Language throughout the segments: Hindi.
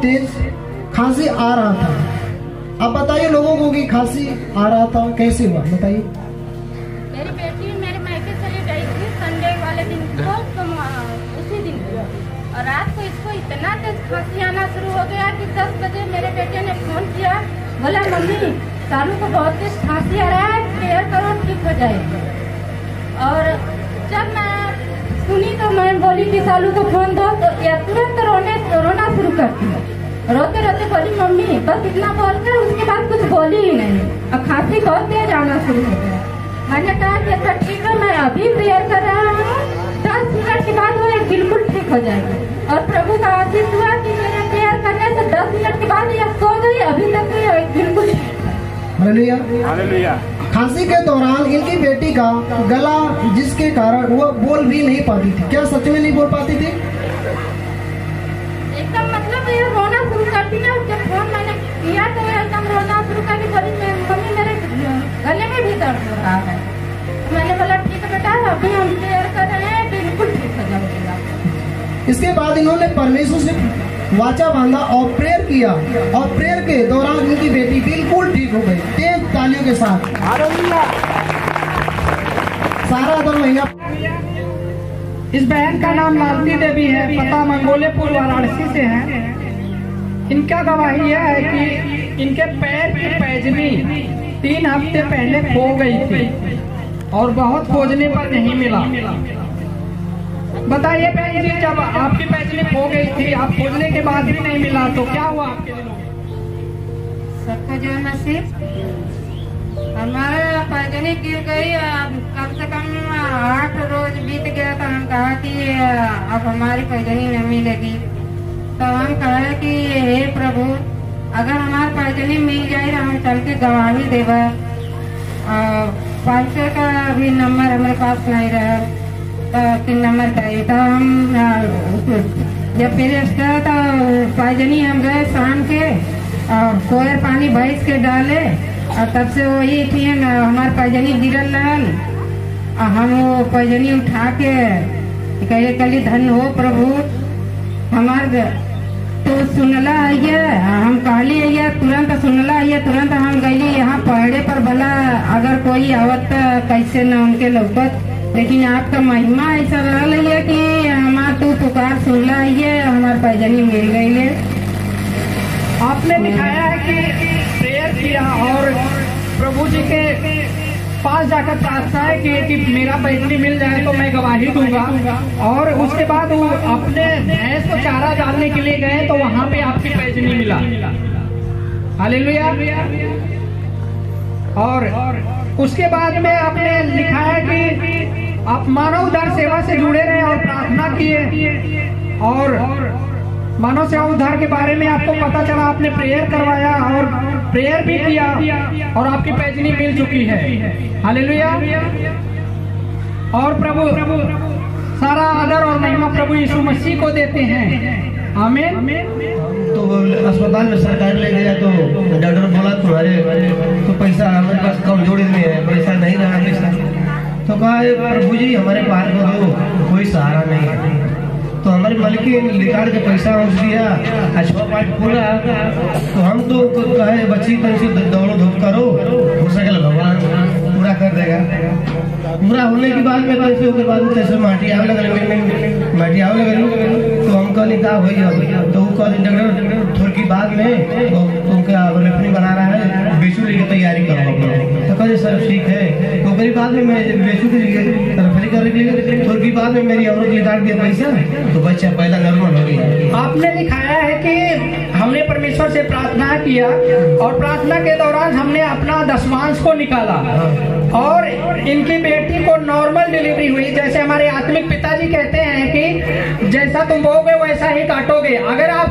तेज खांसी आ रहा था। अब बताइए लोगों को कि खांसी आ रहा था, कैसे हुआ बताइए। मेरी बेटी मेरे मायके चली गई थी संडे वाले दिन को, उसी दिन और रात को इसको इतना तेज खांसी आना शुरू हो गया कि 10 बजे मेरे बेटे ने फोन किया, बोला मम्मी सालू को बहुत तेज खांसी आ रहा है, प्रेयर करो ठीक हो जाएगा। और जब मैं सुनी तो मैं बोली कि सालू को फोन दो, तो यह तुरंत रोना शुरू करती है। रोते रोते बोली मम्मी, बस इतना बोलकर उसके बाद कुछ बोली ही नहीं। अब खांसी बहुत तेज आना शुरू हो गया। मैंने कहा कि अच्छा ठीक है, मैं अभी प्रेयर कर रहा हूँ, 10 मिनट के बाद वो बिल्कुल ठीक हो जाएगा। और प्रभु का आशीष हुआ कि मेरे प्रेयर करने से 10 मिनट के बाद यह सो गई, अभी तक बिल्कुल। Hallelujah hallelujah. खांसी के दौरान इनकी बेटी का गला, जिसके कारण वो बोल भी नहीं पाती थी। क्या सच में नहीं बोल पाती थी? एकदम मतलब ये रोना शुरू करती है। जब फोन मैंने किया तो एकदम रोना शुरू करके बोली मम्मी मेरे गले में भी दर्द हो रहा है। मैंने बोला ठीक है बेटा, अभी हम प्रेयर कर रहे हैं, बिल्कुल ठीक हो जाएगा। इसके बाद इन्होंने परमेश्वर से वाचा बांधा और प्रेयर किया, और प्रेयर के दौरान इनकी बेटी बिल्कुल ठीक हो गई। तेज तालियों के साथ सारा दर महिला। इस बहन का नाम मालती देवी है, पता मंगोलेपुर वाराणसी से है। इनका गवाही यह है कि इनके पैर की पैजनी 3 हफ्ते पहले खो गई थी और बहुत खोजने पर नहीं मिला। बताइए बहन जी, जब आपकी पैजनी खो गई थी, आप खोजने के बाद भी नहीं मिला, तो क्या हुआ आपके दिनों में? सबको जो नसीब, हमारा पैजनी गिर गई। कम से कम 8 रोज बीत गया तो हम कहा कि अब हमारी पैजनी न मिलेगी। तो हम कहे कि हे प्रभु, अगर हमारी पैजनी मिल जाए तो हम चल के गवाही देवा। 500 का भी नंबर हमारे पास नहीं रहा, तो 3 नंबर चाहिए। तो हम जब फिर इसका तो पैजनी हम गए शाम के और कोयर पानी भैंस के डाले, और तब से वही थी हमारे पैजनी गिरल रहल। हम वो पैजनी उठा के कहे कली धन हो प्रभु हमार, तो सुनला आइए। हम कहली आइए, तुरंत सुनला आइए, तुरंत हम गई यहाँ पहाड़े पर भला अगर कोई आवत कैसे न उनके लौकत। लेकिन आपका महिमा ऐसा रहा है कि हमार तू पुकार सुनला आइए, हमार पैजनी मिल गई ले। आपने दिखाया है कि प्रेयर किया और प्रभु जी के पास जाकर प्रार्थना है कि मेरा पैजनी मिल जाए तो मैं गवाही दूंगा। और उसके बाद वो अपने भैंस को चारा डालने के लिए गए तो वहां पे आपकी पैजनी मिला। हालेलुया। और उसके बाद में आपने लिखा है कि आप मानव उद्धार सेवा से जुड़े रहे और प्रार्थना किए, और मानव सेवा उद्धार के बारे में आपको पता चला, आपने प्रेयर करवाया और प्रेयर भी किया और आपकी पैजनी मिल चुकी है। हालेलुया। और प्रभु सारा आदर और महिमा प्रभु यीशु मसीह को देते हैं। आमीन। तो अस्पताल में सरकार ले गया तो डॉक्टर बोला तुम्हारे तो पैसा हमारे पास कमजोरी में है, पैसा नहीं रहा पैसा। तो कहा प्रभु जी हमारे पास दो, कोई सहारा नहीं है। तो हमारे मलिकी निकाल के पैसा हमसे दिया, 6 पाठ पूरा। तो हम तो कहे बच्ची तुमसे दौड़ो धूप करो, हो सके भगवान पूरा कर देगा। पूरा होने के बाद में कैसे होकर बाद कैसे माटी आवे लगे, माटी आवे लगे। तो हम कहली का हो, तो वो कहली डॉक्टर थोड़ी बाद में उनका रेफरी बना रहा है, बेचू की तैयारी करो। तो कहली सर ठीक है। तो करीब बाद में मैं बेचू के लिए रेफरी करने के लिए थोड़ी बाद में मेरी औरत निकाल दिया पैसा, तो बच्चा पहला नॉर्मल हो गया। आपने लिखाया है कि हमने परमेश्वर से प्रार्थना किया और प्रार्थना के दौरान हमने अपना दशमांश को निकाला और इनकी बेटी को नॉर्मल डिलीवरी हुई। जैसे हमारे आत्मिक पिताजी कहते हैं कि जैसा तुम बोओगे वैसा ही काटोगे। अगर आप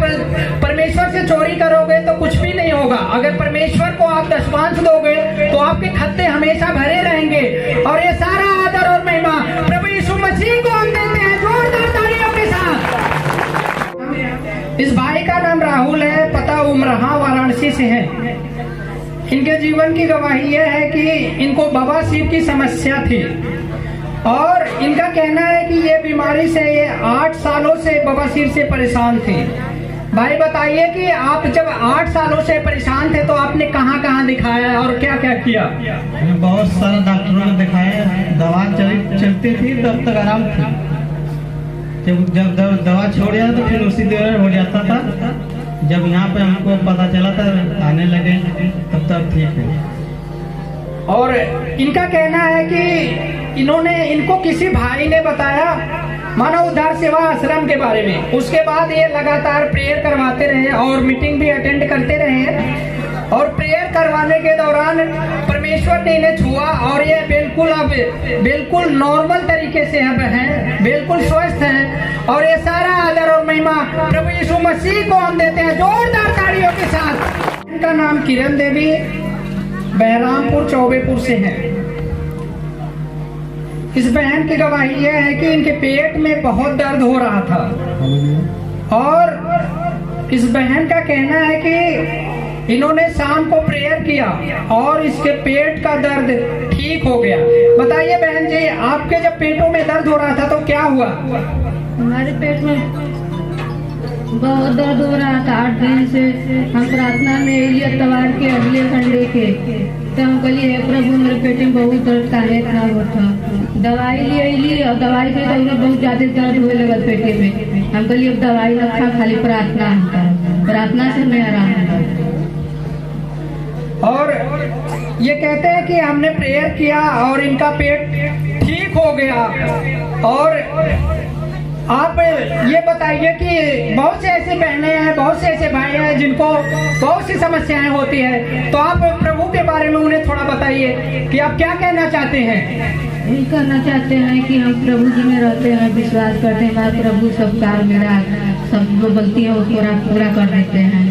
परमेश्वर से चोरी करोगे तो कुछ भी नहीं होगा। अगर परमेश्वर को आप दशमांश दोगे तो आपके खत्ते हमेशा भरे रहेंगे। और ये सारा आदर और महिमा प्रभु यीशु मसीह को हम देते हैं। जोरदार तालियों के साथ। इस भाई का नाम राहुल है, पता उमरहा वाराणसी से है। इनके जीवन की गवाही यह है कि इनको बवासीर की समस्या थी और इनका कहना है कि ये बीमारी से ये 8 सालों से बवासीर से परेशान थे। भाई बताइए कि आप जब 8 सालों से परेशान थे तो आपने कहाँ कहाँ दिखाया और क्या क्या किया? मैंने बहुत सारे डॉक्टरों को दिखाया, दवा चलती थी तब तक आराम थी। जब दवा छोड़ दिया तो फिर उसी तरह हो जाता था। जब यहाँ पे हमको पता चला था आने लगे तब तक ठीक है। और इनका कहना है कि इनको किसी भाई ने बताया मानव उद्धार सेवा आश्रम के बारे में। उसके बाद ये लगातार प्रेयर करवाते रहे और मीटिंग भी अटेंड करते रहे। और प्रेयर करवाने के दौरान परमेश्वर ने इन्हें छुआ और ये बिल्कुल नॉर्मल तरीके से अब हैं, बिल्कुल स्वस्थ हैं। और ये सारा आदर और महिमा प्रभु यीशु मसीह को हम देते हैं जोरदार तालियों के साथ। इनका नाम किरण देवी बहरामपुर चौबेपुर से है। इस बहन की गवाही यह है कि इनके पेट में बहुत दर्द हो रहा था और इस बहन का कहना है कि इन्होंने शाम को प्रेयर किया और इसके पेट का दर्द ठीक हो गया। बताइए बहन जी, आपके जब पेटों में दर्द हो रहा था तो क्या हुआ? हमारे पेट में बहुत दर्द हो रहा था। 8 दिन से हम प्रार्थना में एलिया तवार के अगले संडे के तो हम कहलिए हे प्रभु मेरे पेट में बहुत दर्द काहे इतना होता। दवाई ली और दवाई के तो बहुत ज्यादा दर्द होने लगा पेटे में। हम कहलिए अब दवाई न खा, खाली प्रार्थना होता, प्रार्थना से मैं आराम होता। और ये कहते हैं कि हमने प्रेयर किया और इनका पेट ठीक हो गया। और आप ये बताइए कि बहुत से ऐसे बहनें हैं, बहुत से ऐसे भाई हैं जिनको बहुत सी समस्याएं होती है, तो आप प्रभु के बारे में उन्हें थोड़ा बताइए कि आप क्या कहना चाहते हैं? यही कहना चाहते हैं कि हम प्रभु जी में रहते हैं, विश्वास करते हैं, प्रभु सब कार्य मेरा सब जो गलती है वो पूरा कर देते हैं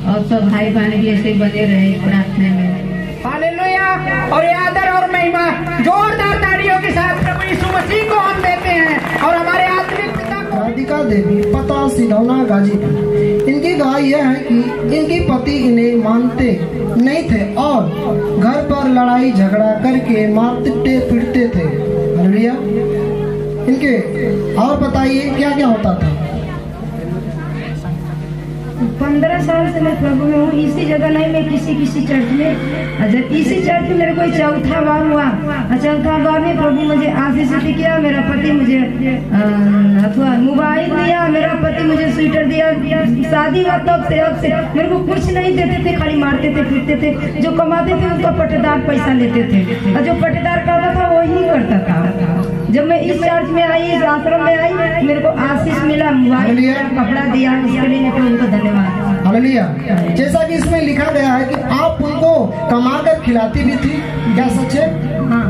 और सब भाई बहन भी ऐसे बने रहे प्रार्थना में। हालेलुया। और ये आदर और महिमा जोरदार तालियों के साथ प्रभु यीशु मसीह को हम देते हैं और हमारे आत्मिक पिता को। राधिका देवी पता सिधौना गाजीपुर। इनकी गवाही यह है कि इनके पति इन्हें मानते नहीं थे और घर पर लड़ाई झगड़ा करके मारते पीटते थे। हालेलुया। इनके और बताइए क्या क्या होता था? 15 साल से मैं प्रभु में हूँ। इसी जगह नहीं, मैं किसी चर्च में, जब इसी चर्च में मेरे को चौथा बार हुआ। चौथा बार में प्रभु मुझे आशीष किया। मेरा पति मुझे अथवा मोबाइल दिया, मेरा पति मुझे स्वेटर दिया। शादी हुआ तब से अब से मेरे को कुछ नहीं देते थे, खाली मारते थे पीटते थे। जो कमाते थे उसका पट्टेदार पैसा लेते थे और जो पट्टेदार करता था वही करता था। जब मैं इस चर्च में आई, इस आश्रम में आई, मेरे को आशीष मिला, मोबाइल दिया, कपड़ा दिया। इसके लिए मैं प्रभु को धन्यवाद। हालेलुया। जैसा कि इसमें लिखा गया है कि आप उनको कमा कर खिलाती भी थी, क्या सच है? हाँ,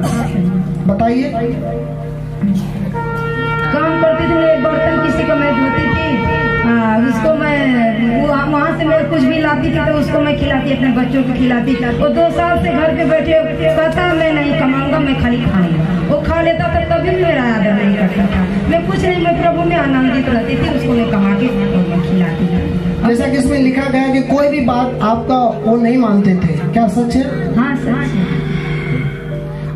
बताइए। काम करती थी, मैं बर्तन किसी को मैं धोती थी, उसको मैं वहाँ से मैं कुछ भी लाती थी तो उसको मैं खिलाती, अपने बच्चों को खिलाती। वो 2 साल से घर पे बैठे कहता मैं नहीं कमाऊंगा, मैं खाली खाऊंगा। वो खा लेता था तभी भी मेरा आदर नहीं करता था। मैं कुछ नहीं, मैं प्रभु में आनंदित रहती थी, उसको मैं कमा के खिलाती थी। जैसा कि इसमें लिखा गया है कि कोई भी बात आपका वो नहीं मानते थे, क्या सच है? हाँ सच है।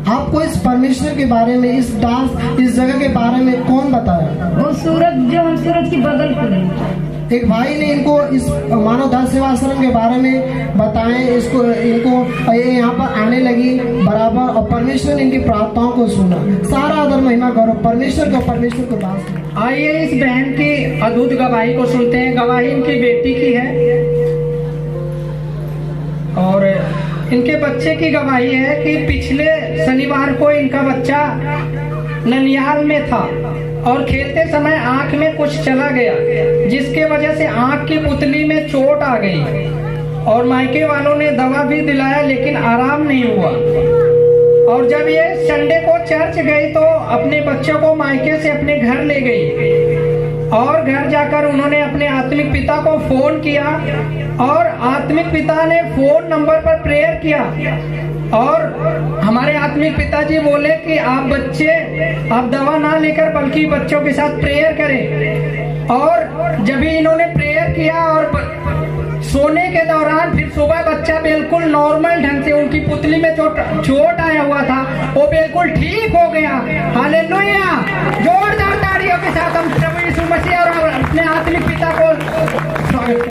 आपको इस परमेश्वर के बारे में, इस जगह के बारे में कौन बताया? वो सूरज, जो हम सूरज की बगल पर हैं। एक भाई ने इनको इस मानव दास सेवा आश्रम के बारे में बताएं। इनको ये यहाँ पर आने लगी बराबर और परमेश्वर ने इनकी प्रार्थनाओं को सुना। सारा आदर महिमा गौरव परमेश्वर को पास। आइए इस बहन की अद्भुत गवाही को सुनते हैं। गवाही इनकी बेटी की है और इनके बच्चे की गवाही है कि पिछले शनिवार को इनका बच्चा ननिहाल में था और खेलते समय आंख में कुछ चला गया, जिसके वजह से आंख की पुतली में चोट आ गई और मायके वालों ने दवा भी दिलाया लेकिन आराम नहीं हुआ। और जब ये संडे को चर्च गई तो अपने बच्चों को मायके से अपने घर ले गई और घर जाकर उन्होंने अपने आत्मिक पिता को फोन किया और आत्मिक पिता ने फोन नंबर पर प्रेयर किया और हमारे आत्मिक पिताजी बोले कि आप दवा ना लेकर बल्कि बच्चों के साथ प्रेयर करें। और जब भी इन्होंने प्रेयर किया और सोने के दौरान फिर सुबह बच्चा बिल्कुल नॉर्मल ढंग से, उनकी पुतली में चोट आया हुआ था वो बिल्कुल ठीक हो गया। हालेलुया। जोरदार तालियों के साथ हम